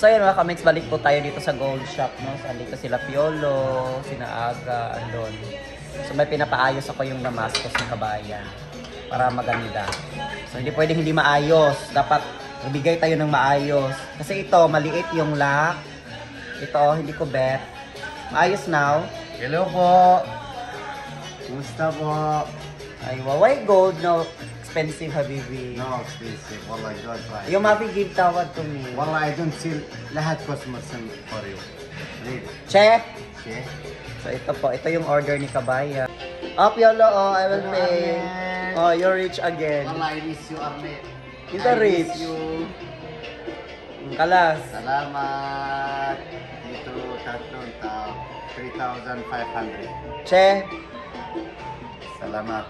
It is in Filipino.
So yun mga kamix, balik po tayo dito sa gold shop, no? So andito sila Piolo, sina Aga, andun. So may pinapaayos ako yung Damascus ng kabayan para maganda. So hindi pwedeng hindi maayos, dapat magbigay tayo ng maayos. Kasi ito, maliit yung lock. Ito, hindi ko bet. Maayos now. Hello po. Kumusta po? Ay, why gold, no? Expensive, habibi. No expensive. Wallah, God right. Yung mapi give tawad to me. Wallah, I don't sell lahat customers for you. Read. Check! Okay? So ito po, ito yung order ni Kabaya. Oh, Piolo, oh, I will pay. Oh, you're rich again. Wallah, I miss you, Arne. Ito I rich. miss you. Kalas. Salamat. Dito, tatlong tao. 3,500. Che. Salamat.